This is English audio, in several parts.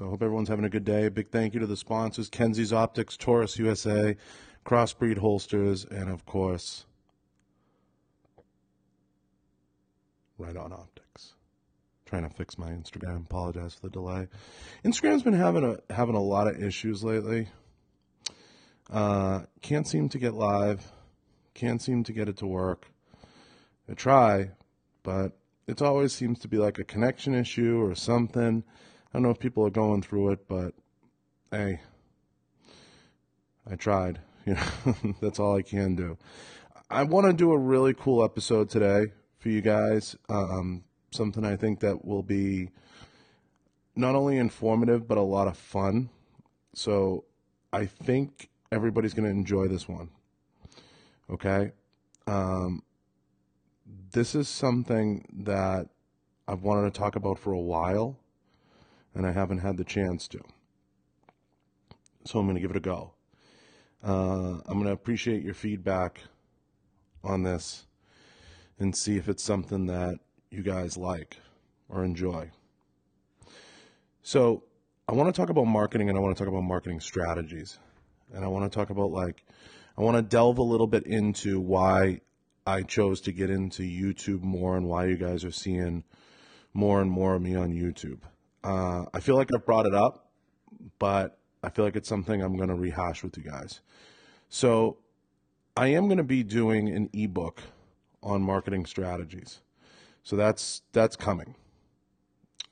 So I hope everyone's having a good day. Big thank you to the sponsors, Kenzies Optics, Taurus USA, Crossbreed Holsters, and of course, Riton Optics. Trying to fix my Instagram. Apologize for the delay. Instagram's been having a lot of issues lately. Can't seem to get live. Can't seem to get it to work. I try, but it always seems to be like a connection issue or something. I don't know if people are going through it, but hey, I tried. You know, that's all I can do. I want to do a really cool episode today for you guys. Something I think that will be not only informative, but a lot of fun. So I think everybody's going to enjoy this one. Okay? This is something that I've wanted to talk about for a while, and I haven't had the chance to. So I'm going to give it a go. I'm going to appreciate your feedback on this and see if it's something that you guys like or enjoy. So I want to talk about marketing, and I want to talk about marketing strategies. And I want to talk about, I want to delve a little bit into why I chose to get into YouTube more and why you guys are seeing more and more of me on YouTube. I feel like I've brought it up, but I feel like it's something I'm going to rehash with you guys. So I am going to be doing an ebook on marketing strategies. So that's coming.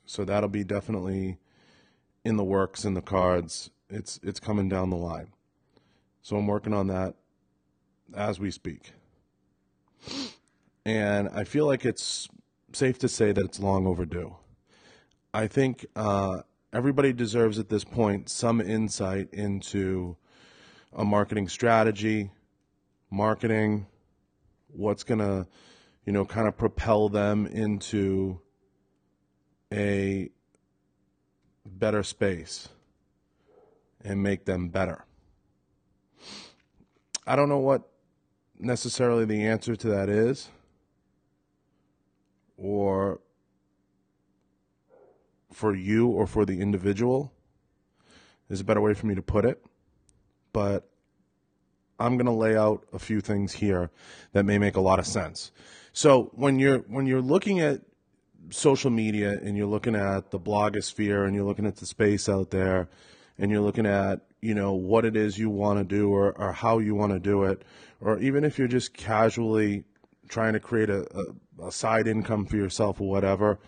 So that'll be definitely in the works, in the cards. It's coming down the line. So I'm working on that as we speak. And I feel like it's safe to say that it's long overdue. I think everybody deserves at this point some insight into a marketing strategy, marketing, what's going to, kind of propel them into a better space and make them better. I don't know what necessarily the answer to that is, or for you or for the individual is a better way for me to put it, but I'm going to lay out a few things here that may make a lot of sense. So when you're looking at social media and you're looking at the blogosphere and you're looking at the space out there and you're looking at, what it is you want to do or how you want to do it, or even if you're just casually trying to create a side income for yourself or whatever,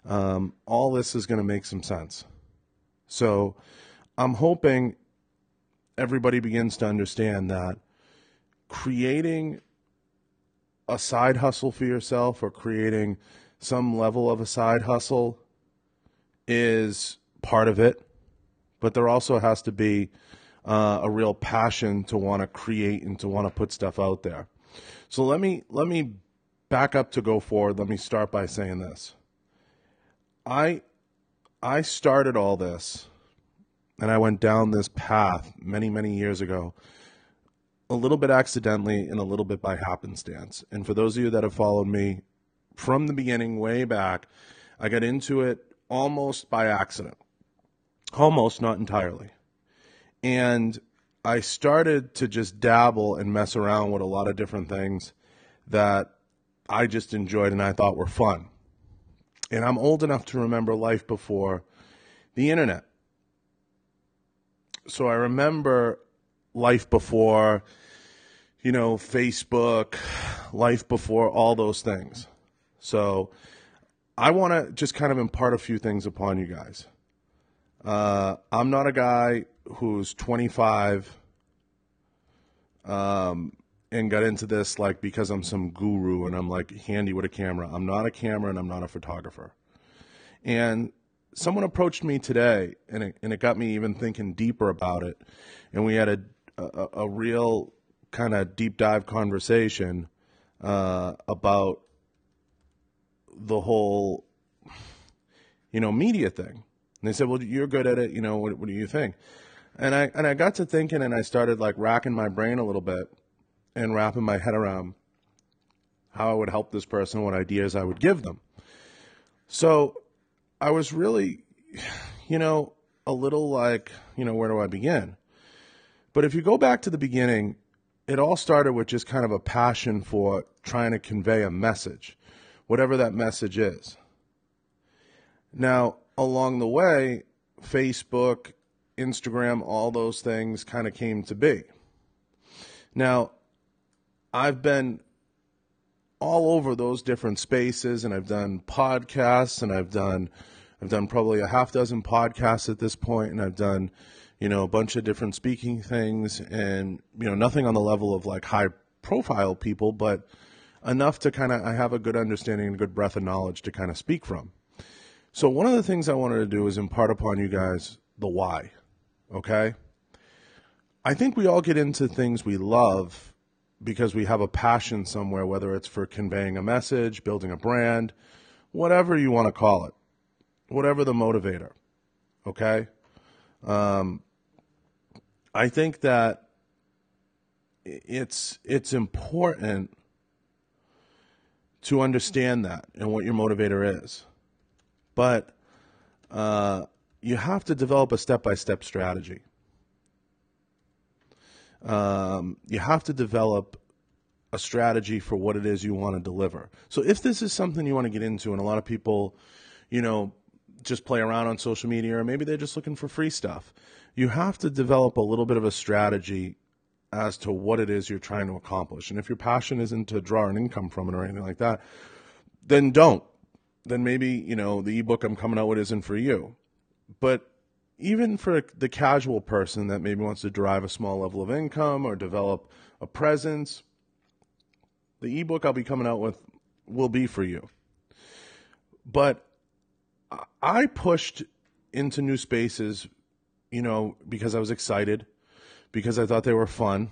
all this is going to make some sense. So I'm hoping everybody begins to understand that creating a side hustle for yourself or creating some level of a side hustle is part of it, but there also has to be a real passion to want to create and to want to put stuff out there. So let me back up to go forward. Let me start by saying this. I started all this, and I went down this path many, many years ago, a little bit accidentally and a little bit by happenstance. And for those of you that have followed me from the beginning, way back, I got into it almost by accident. Almost, not entirely. And I started to just dabble and mess around with a lot of different things that I just enjoyed and I thought were fun. And I'm old enough to remember life before the internet. So I remember life before, Facebook, life before all those things. So I want to just kind of impart a few things upon you guys. I'm not a guy who's 25 and got into this because I'm some guru and I'm handy with a camera. I'm not a camera and I'm not a photographer. And someone approached me today and it got me even thinking deeper about it. And we had a real kind of deep dive conversation about the whole, media thing. And they said, well, you're good at it. What do you think? And I got to thinking and I started racking my brain a little bit and wrapping my head around how I would help this person, what ideas I would give them. So I was really, a a little like, where do I begin? But if you go back to the beginning, it all started with just kind of a passion for trying to convey a message, whatever that message is. Now, along the way, Facebook, Instagram, all those things kind of came to be. Now, I've been all over those different spaces, and I've done podcasts, and I've done probably a half dozen podcasts at this point, and I've done, a bunch of different speaking things, and, nothing on the level of like high profile people, but enough to I have a good understanding and a good breadth of knowledge to kind of speak from. So one of the things I wanted to do is impart upon you guys the why, okay? I think we all get into things we love because we have a passion somewhere, whether it's for conveying a message, building a brand, whatever you want to call it, whatever the motivator, okay? I think that it's important to understand that and what your motivator is. But you have to develop a step-by-step strategy. You have to develop a strategy for what it is you want to deliver. So if this is something you want to get into, and a lot of people, just play around on social media, or maybe they're just looking for free stuff, you have to develop a little bit of a strategy as to what it is you're trying to accomplish. And if your passion isn't to draw an income from it or anything like that, then don't. Then maybe, the ebook I'm coming out with isn't for you. But even for the casual person that maybe wants to derive a small level of income or develop a presence, the ebook I'll be coming out with will be for you. But I pushed into new spaces, because I was excited, because I thought they were fun,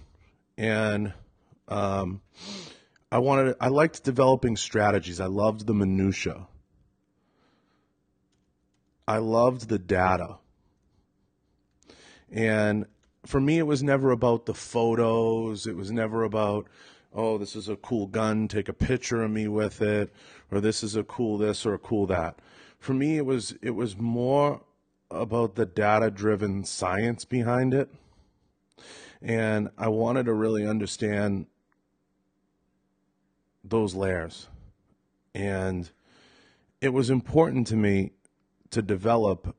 and I liked developing strategies. I loved the minutia. I loved the data. And for me, it was never about the photos. It was never about, oh, this is a cool gun, take a picture of me with it, or this is a cool this or a cool that. For me, it was more about the data-driven science behind it. And I wanted to really understand those layers. And it was important to me to develop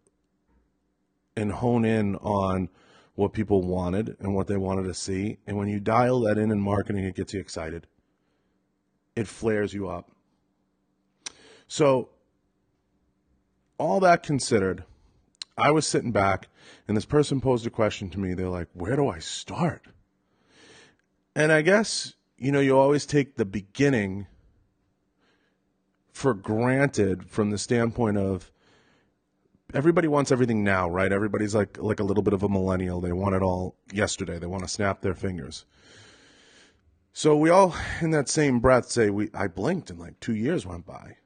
and hone in on what people wanted and what they wanted to see. And when you dial that in marketing, it gets you excited. It flares you up. So all that considered, I was sitting back, and this person posed a question to me. They're like, where do I start? And I guess, you always take the beginning for granted from the standpoint of everybody wants everything now, right? Everybody's like a little bit of a millennial. They want it all yesterday. They want to snap their fingers. So we all, in that same breath, say, I blinked and like 2 years went by.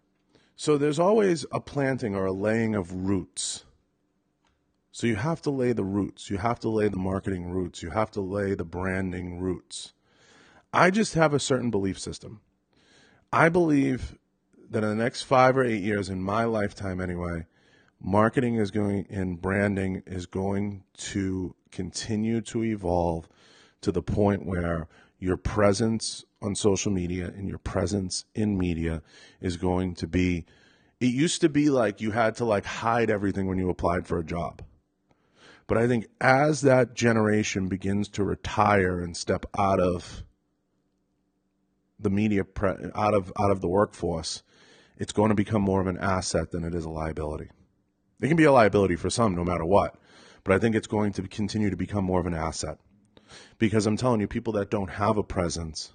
So there's always a planting or a laying of roots. So you have to lay the roots. You have to lay the marketing roots. You have to lay the branding roots. I just have a certain belief system. I believe that in the next 5 or 8 years, in my lifetime anyway, marketing is going and branding is going to continue to evolve to the point where your presence on social media and your presence in media is going to be, it used to be like you had to like hide everything when you applied for a job. But I think as that generation begins to retire and step out of the media, out of the workforce, it's going to become more of an asset than it is a liability. It can be a liability for some no matter what, but I think it's going to continue to become more of an asset. Because I'm telling you, people that don't have a presence,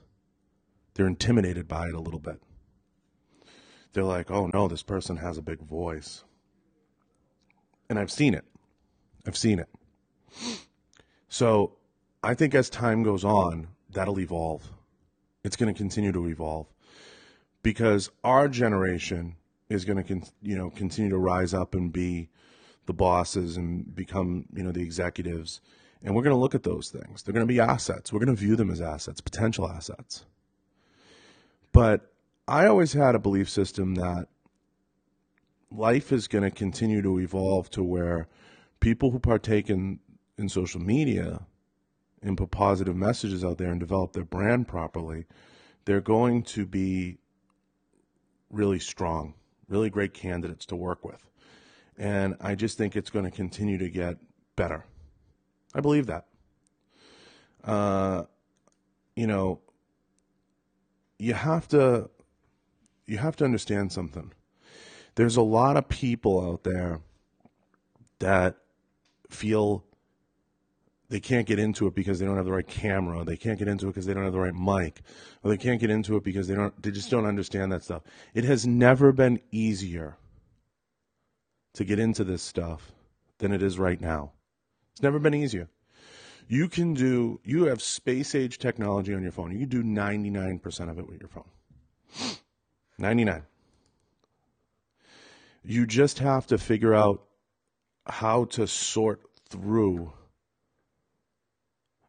they're intimidated by it a little bit. They're like, oh no, this person has a big voice. And I've seen it. So I think as time goes on, that'll evolve. It's going to continue to evolve. Because our generation is going to continue to rise up and be the bosses and become, the executives. And we're going to look at those things. They're going to be assets. We're going to view them as assets, potential assets. But I always had a belief system that life is going to continue to evolve to where People who partake in social media and put positive messages out there and develop their brand properly, they're going to be really strong, really great candidates to work with. And I just think it's going to continue to get better. I believe that. You know, you have to understand something. There's a lot of people out there that feel they can't get into it because they don't have the right camera. They can't get into it because they don't have the right mic, or they can't get into it because they just don't understand that stuff. It has never been easier to get into this stuff than it is right now. It's never been easier. You have space age technology on your phone. You can do 99% of it with your phone. 99. You just have to figure out how to sort through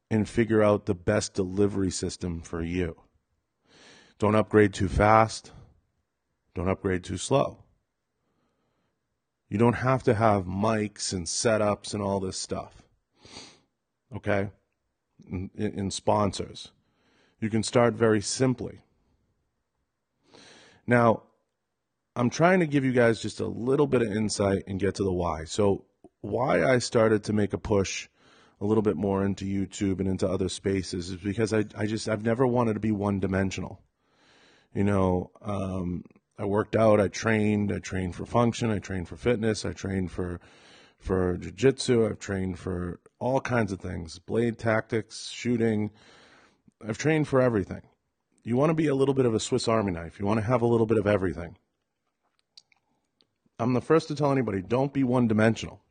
and figure out the best delivery system for you. Don't upgrade too fast. Don't upgrade too slow. You don't have to have mics and setups and all this stuff. Okay? In sponsors. You can start very simply. Now, I'm trying to give you guys just a little bit of insight and get to the why. So why I started to make a push a little bit more into YouTube and into other spaces is because I've never wanted to be one-dimensional. You know, I worked out, I trained for function, I trained for fitness, I trained for jiu-jitsu, I've trained for all kinds of things, blade tactics, shooting. I've trained for everything. You want to be a little bit of a Swiss Army knife. You want to have a little bit of everything. I'm the first to tell anybody, don't be one-dimensional.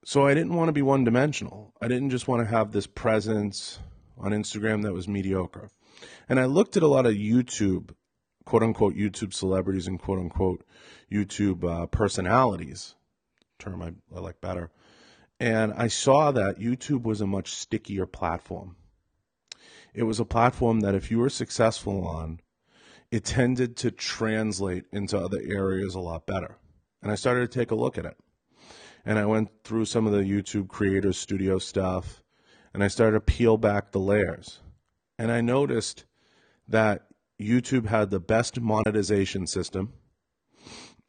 So I didn't want to be one-dimensional. I didn't just want to have this presence on Instagram that was mediocre. And I looked at a lot of YouTube, quote-unquote YouTube celebrities and quote-unquote YouTube personalities, term I like better. And I saw that YouTube was a much stickier platform. It was a platform that if you were successful on, it tended to translate into other areas a lot better. And I started to take a look at it. And I went through some of the YouTube Creators Studio stuff, and I started to peel back the layers. And I noticed that YouTube had the best monetization system.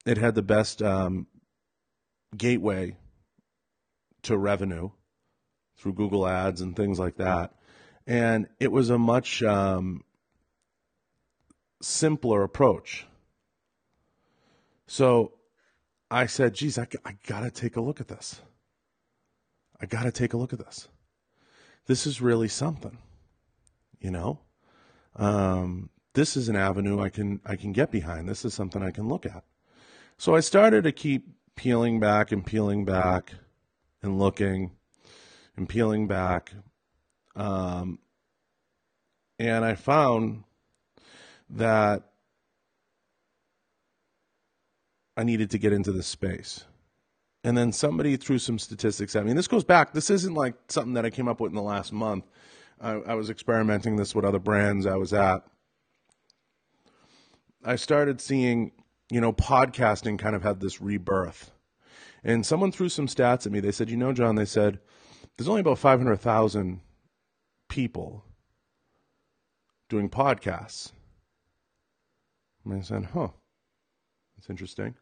It had the best gateway to revenue through Google Ads and things like that. And it was a much simpler approach. So I said, geez, I got to take a look at this. I got to take a look at this. This is really something, you know? This is an avenue I can get behind. This is something I can look at. So I started to keep peeling back and looking and peeling back. And I found that I needed to get into this space. And then somebody threw some statistics at me. And this goes back. This isn't like something that I came up with in the last month. I was experimenting this with other brands I was at. I started seeing, you know, podcasting kind of had this rebirth. And someone threw some stats at me. They said, you know, John, they said, there's only about 500,000 people doing podcasts. And I said, that's interesting.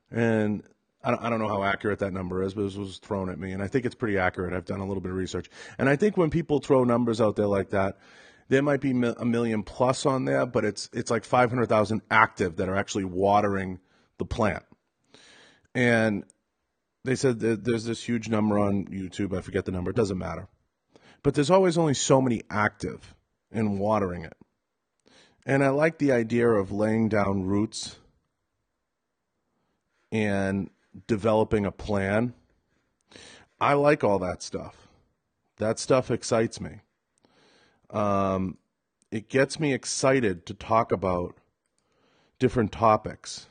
And I don't know how accurate that number is, but this was thrown at me. And I think it's pretty accurate. I've done a little bit of research. And I think when people throw numbers out there like that, there might be a million plus on there, but it's like 500,000 active that are actually watering the plant. And they said that there's this huge number on YouTube. I forget the number. It doesn't matter. But there's always only so many active in watering it. And I like the idea of laying down roots and developing a plan. I like all that stuff. That stuff excites me. It gets me excited to talk about different topics.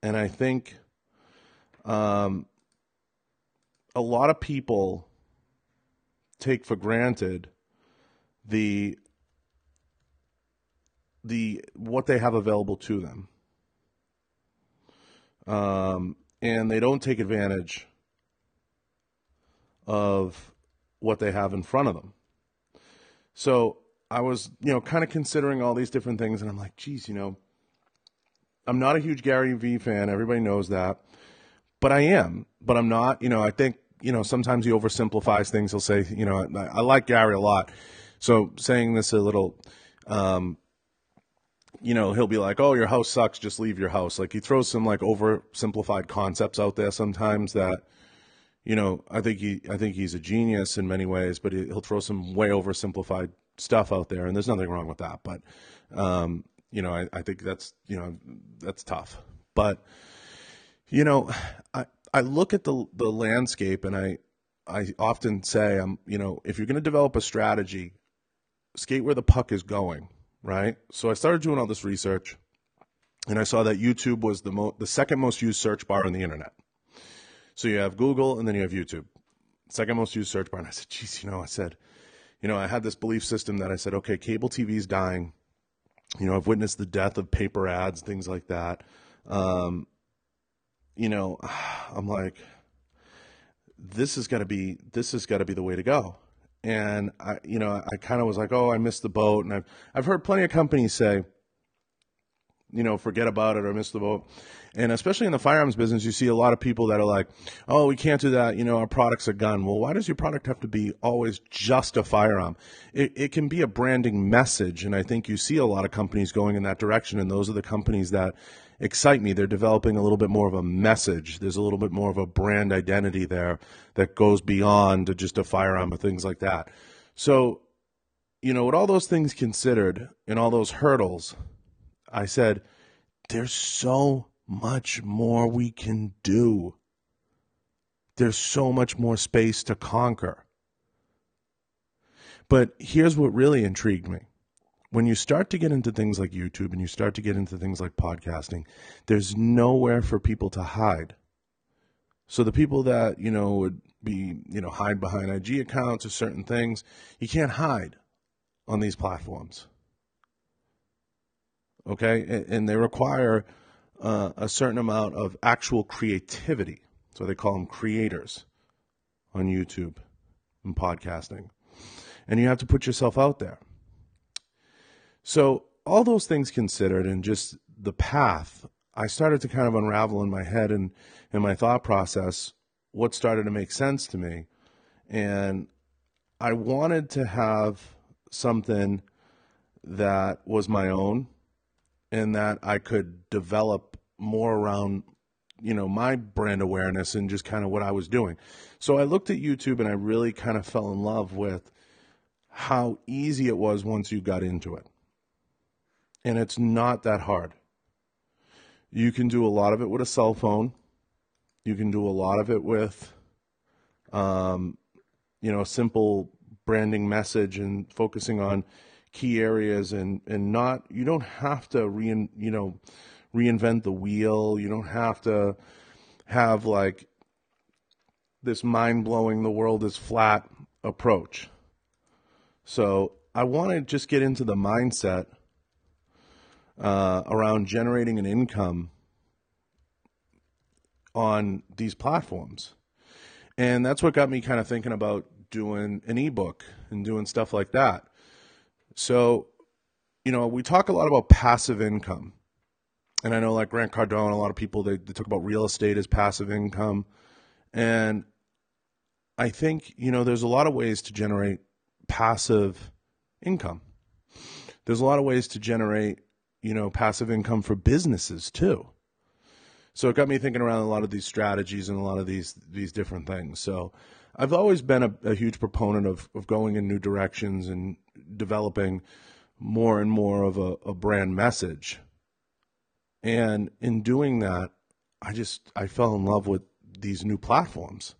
And I think a lot of people take for granted the what they have available to them. and they don't take advantage of what they have in front of them. So I was, kind of considering all these different things, and I'm like, geez, I'm not a huge Gary Vee fan. Everybody knows that. But I am. But I'm not. I think, sometimes he oversimplifies things. He'll say, I like Gary a lot. So saying this a little, he'll be like, oh, your house sucks, just leave your house. Like, he throws some, like, oversimplified concepts out there sometimes that, I think he's a genius in many ways, but he'll throw some way oversimplified stuff out there, and there's nothing wrong with that. But, I think that's tough. But, I look at the landscape, and I often say, if you're going to develop a strategy, skate where the puck is going, right? So I started doing all this research, and I saw that YouTube was the second most used search bar on the internet. So you have Google, and then you have YouTube, second most used search bar. And I said, geez, I had this belief system that I said, okay, cable TV is dying. I've witnessed the death of paper ads, things like that. I'm like, this has got to be the way to go. And I kind of was like, oh, I missed the boat. And I've heard plenty of companies say, forget about it or miss the boat. And especially in the firearms business, you see a lot of people that are like, oh, we can't do that. Our product's a gun. Well, why does your product have to be always just a firearm? It can be a branding message. And I think you see a lot of companies going in that direction. And those are the companies that excite me. They're developing a little bit more of a message. There's a little bit more of a brand identity there that goes beyond just a firearm or things like that. So, with all those things considered and all those hurdles, I said, there's so much more we can do. There's so much more space to conquer. But here's what really intrigued me. When you start to get into things like YouTube and you start to get into things like podcasting, there's nowhere for people to hide. So the people that, would be, hide behind IG accounts or certain things, you can't hide on these platforms. Okay, and they require a certain amount of actual creativity. So they call them creators on YouTube and podcasting. And you have to put yourself out there. So all those things considered and just the path, I started to kind of unravel in my head and in my thought process what started to make sense to me. And I wanted to have something that was my own, and that I could develop more around, my brand awareness and just kind of what I was doing. So I looked at YouTube and I really kind of fell in love with how easy it was once you got into it. And it's not that hard. You can do a lot of it with a cell phone. You can do a lot of it with, a simple branding message and focusing on key areas and not, you don't have to reinvent the wheel. You don't have to have like this mind-blowing, the world is flat approach. So I want to just get into the mindset around generating an income on these platforms. And that's what got me kind of thinking about doing an ebook and doing stuff like that. So, we talk a lot about passive income. And I know like Grant Cardone, a lot of people, they talk about real estate as passive income. And I think, there's a lot of ways to generate passive income. There's a lot of ways to generate, passive income for businesses too. So it got me thinking around a lot of these strategies and a lot of these different things. So I've always been a huge proponent of going in new directions and developing more and more of a brand message. And in doing that, I fell in love with these new platforms.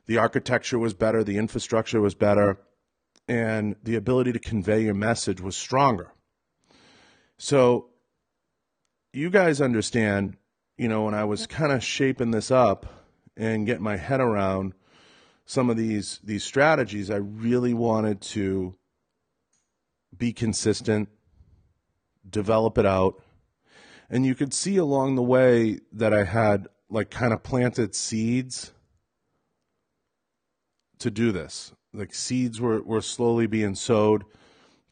The architecture was better, the infrastructure was better, and the ability to convey your message was stronger. So you guys understand, when I was kind of shaping this up and getting my head around some of these strategies, I really wanted to be consistent, develop it out. And you could see along the way that I had like kind of planted seeds to do this. Like seeds were slowly being sowed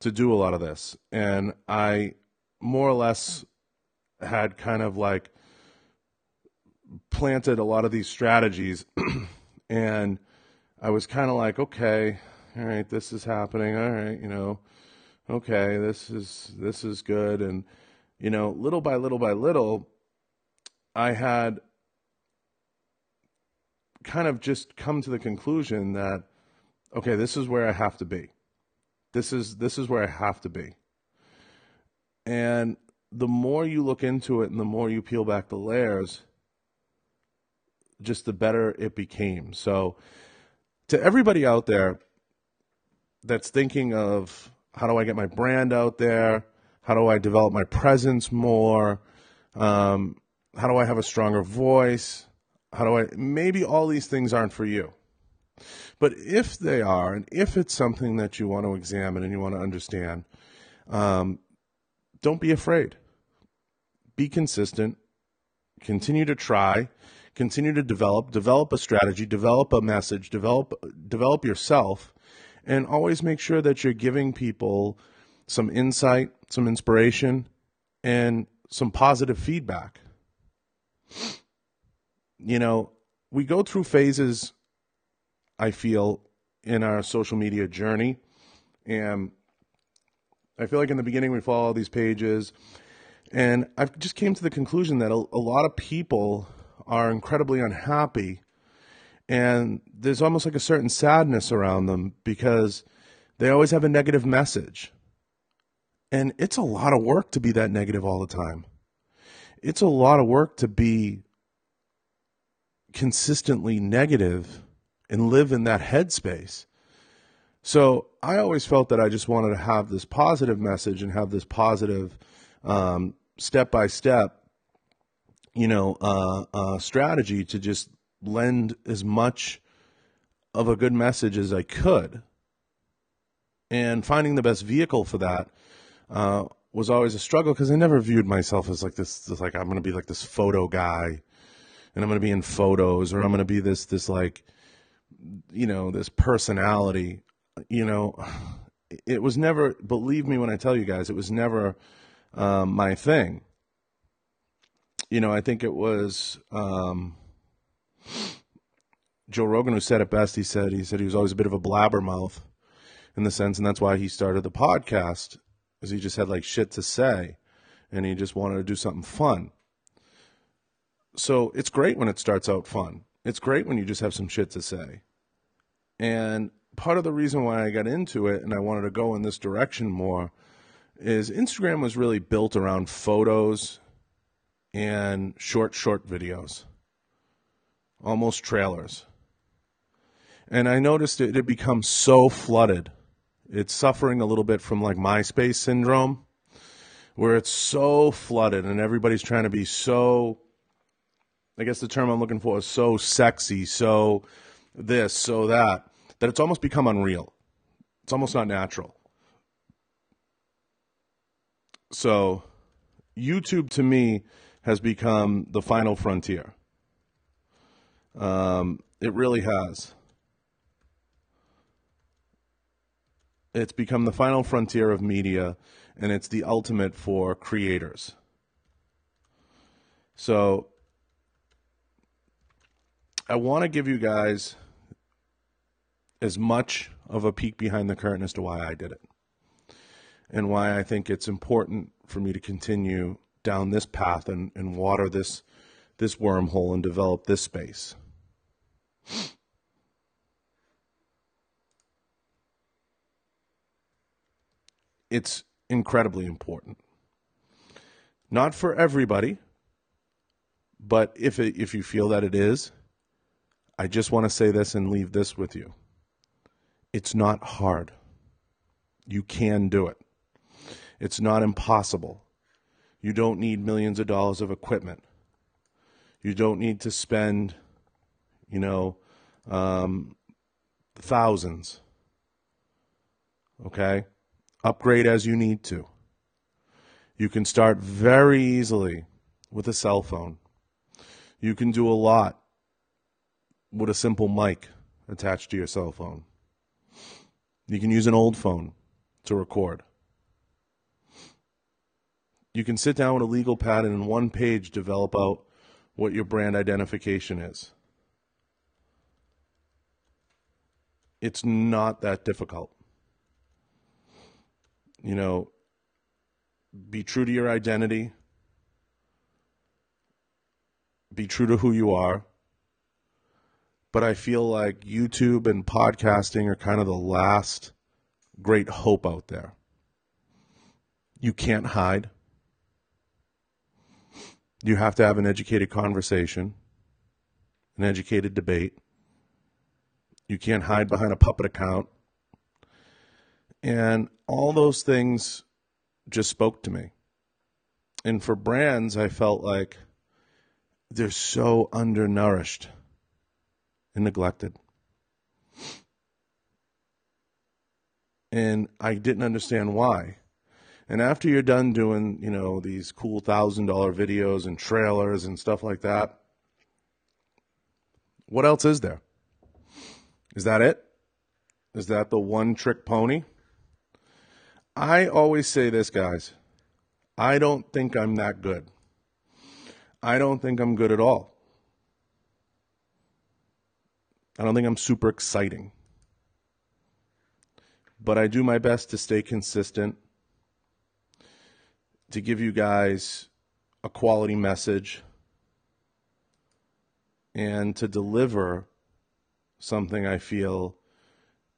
to do a lot of this. And I more or less had kind of like planted a lot of these strategies and I was kind of like, okay, all right, this is happening. All right, okay, this is good. And, little by little by little, I had kind of just come to the conclusion that, okay, this is where I have to be. This is where I have to be. And the more you look into it and the more you peel back the layers, just the better it became. So to everybody out there that's thinking of how do I get my brand out there? How do I develop my presence more? How do I have a stronger voice? Maybe all these things aren't for you. But if they are, and if it's something that you want to examine and you want to understand, don't be afraid. Be consistent. Continue to try. Continue to develop a strategy, develop a message, develop yourself, and always make sure that you're giving people some insight, some inspiration, and some positive feedback. We go through phases, I feel, in our social media journey, and I feel like in the beginning we follow all these pages, and I've just came to the conclusion that a lot of people are incredibly unhappy, and there's almost like a certain sadness around them because they always have a negative message. And it's a lot of work to be that negative all the time. It's a lot of work to be consistently negative and live in that headspace. So I always felt that I just wanted to have this positive message and have this positive step-by-step strategy to just lend as much of a good message as I could. And finding the best vehicle for that was always a struggle because I never viewed myself as like this like I'm going to be like this photo guy and I'm going to be in photos or I'm going to be this like, this personality, it was never, believe me when I tell you guys, it was never my thing. I think it was Joe Rogan who said it best. He said he was always a bit of a blabbermouth in the sense, and that's why he started the podcast, because he just had like shit to say, and he just wanted to do something fun. So it's great when it starts out fun. It's great when you just have some shit to say. And part of the reason why I got into it and I wanted to go in this direction more is Instagram was really built around photos and short videos, almost trailers. And I noticed it had become so flooded. It's suffering a little bit from like MySpace syndrome, where it's so flooded and everybody's trying to be so, I guess the term I'm looking for is so sexy, so this, so that it's almost become unreal. It's almost not natural. So YouTube to me has become the final frontier. It really has. It's become the final frontier of media, and it's the ultimate for creators. So I want to give you guys as much of a peek behind the curtain as to why I did it and why I think it's important for me to continue down this path and water this wormhole and develop this space. It's incredibly important. Not for everybody, but if you feel that it is, I just want to say this and leave this with you. It's not hard. You can do it. It's not impossible. You don't need millions of dollars of equipment. You don't need to spend, thousands. Okay? Upgrade as you need to. You can start very easily with a cell phone. You can do a lot with a simple mic attached to your cell phone. You can use an old phone to record. You can sit down with a legal pad and in one page develop out what your brand identification is. It's not that difficult. You know, be true to your identity. Be true to who you are. But I feel like YouTube and podcasting are kind of the last great hope out there. You can't hide. You have to have an educated conversation, an educated debate. You can't hide behind a puppet account. And all those things just spoke to me. And for brands, I felt like they're so undernourished and neglected. And I didn't understand why. And after you're done doing, you know, these cool $1,000 videos and trailers and stuff like that, what else is there? Is that it? Is that the one-trick pony? I always say this, guys. I don't think I'm that good. I don't think I'm good at all. I don't think I'm super exciting. But I do my best to stay consistent, to give you guys a quality message, and to deliver something I feel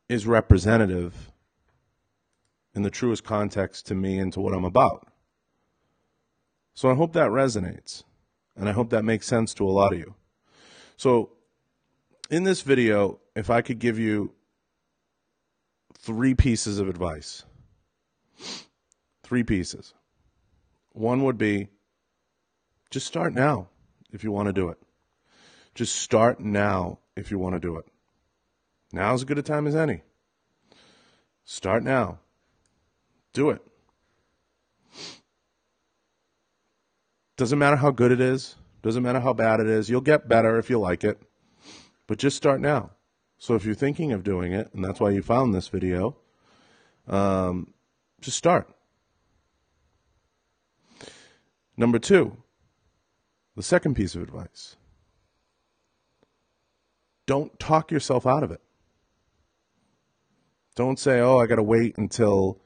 is representative in the truest context to me and to what I'm about. So I hope that resonates, and I hope that makes sense to a lot of you. So in this video, if I could give you 3 pieces of advice, 3 pieces. One would be, just start now if you want to do it. Just start now if you want to do it. Now is as good a time as any. Start now. Do it. Doesn't matter how good it is. Doesn't matter how bad it is. You'll get better if you like it. But just start now. So if you're thinking of doing it, and that's why you found this video, just start. Number 2, the second piece of advice. Don't talk yourself out of it. Don't say, oh, I got to wait until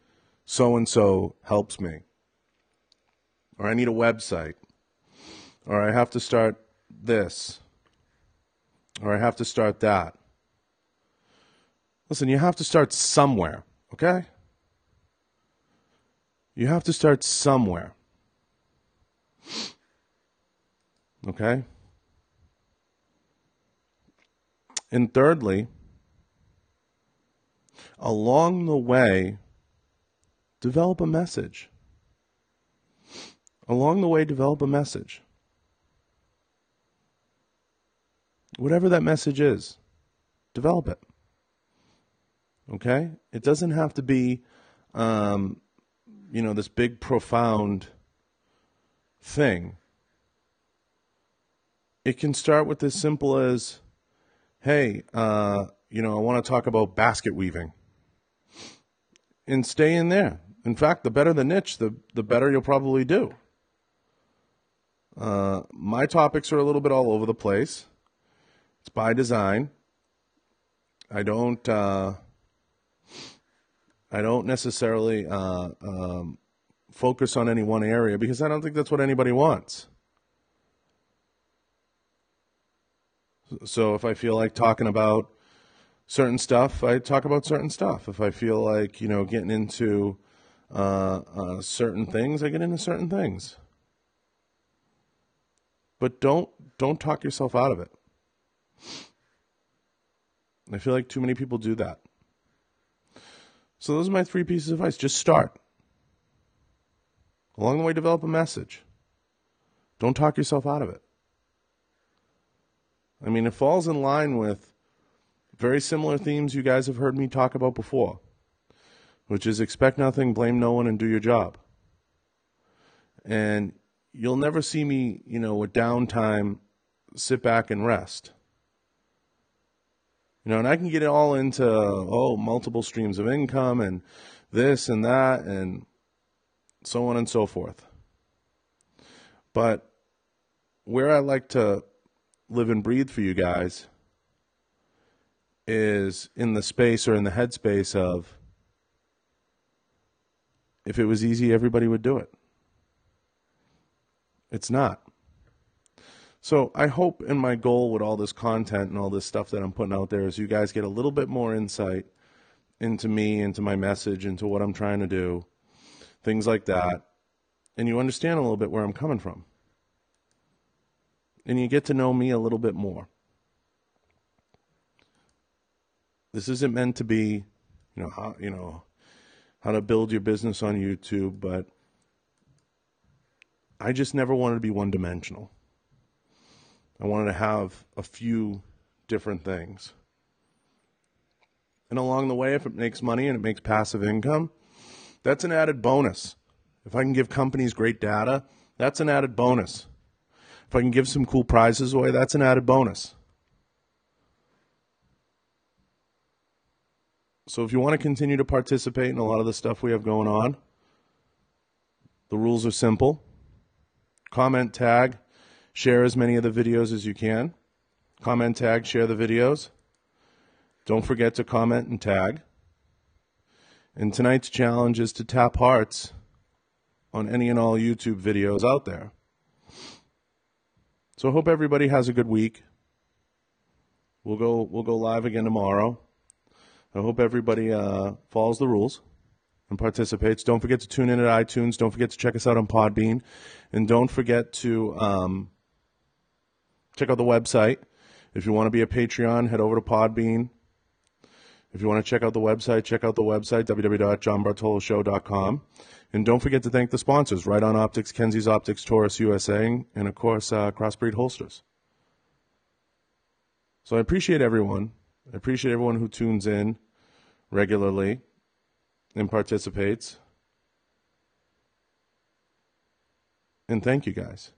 so-and-so helps me. Or I need a website. Or I have to start this. Or I have to start that. Listen, you have to start somewhere, okay? You have to start somewhere. Okay? And thirdly, along the way, develop a message. Along the way, develop a message. Whatever that message is, develop it. Okay? It doesn't have to be, this big, profound thing. It can start with as simple as, hey, I want to talk about basket weaving. And stay in there. In fact, the better the niche, the better you'll probably do. My topics are a little bit all over the place. It's by design. I don't necessarily focus on any one area because I don't think that's what anybody wants. So if I feel like talking about certain stuff, I talk about certain stuff. If I feel like, getting into certain things, I get into certain things. But don't talk yourself out of it. I feel like too many people do that. So those are my 3 pieces of advice. Just start. Along the way, develop a message. Don't talk yourself out of it. I mean, it falls in line with very similar themes you guys have heard me talk about before, which is expect nothing, blame no one, and do your job. And you'll never see me, with downtime sit back and rest. You know, and I can get it all into, multiple streams of income and this and that and so on and so forth. But where I like to live and breathe for you guys is in the space or in the headspace of, if it was easy, everybody would do it. It's not. So I hope, and my goal with all this content and all this stuff that I'm putting out there, is you guys get a little bit more insight into me, into my message, into what I'm trying to do, things like that, and you understand a little bit where I'm coming from. And you get to know me a little bit more. This isn't meant to be, how to build your business on YouTube, but I just never wanted to be one-dimensional. I wanted to have a few different things. And along the way, if it makes money and it makes passive income, that's an added bonus. If I can give companies great data, that's an added bonus. If I can give some cool prizes away, that's an added bonus. So if you want to continue to participate in a lot of the stuff we have going on, the rules are simple. Comment, tag, share as many of the videos as you can. Comment, tag, share the videos. Don't forget to comment and tag. And tonight's challenge is to tap hearts on any and all YouTube videos out there. So I hope everybody has a good week. We'll go live again tomorrow. I hope everybody follows the rules and participates. Don't forget to tune in at iTunes. Don't forget to check us out on Podbean. And don't forget to check out the website. If you want to be a Patreon, head over to Podbean. If you want to check out the website, www.johnbartoloshow.com. And don't forget to thank the sponsors, Riton Optics, Kenzies Optics, Taurus USA, and of course, Crossbreed Holsters. So I appreciate everyone. I appreciate everyone who tunes in regularly and participates. And thank you guys.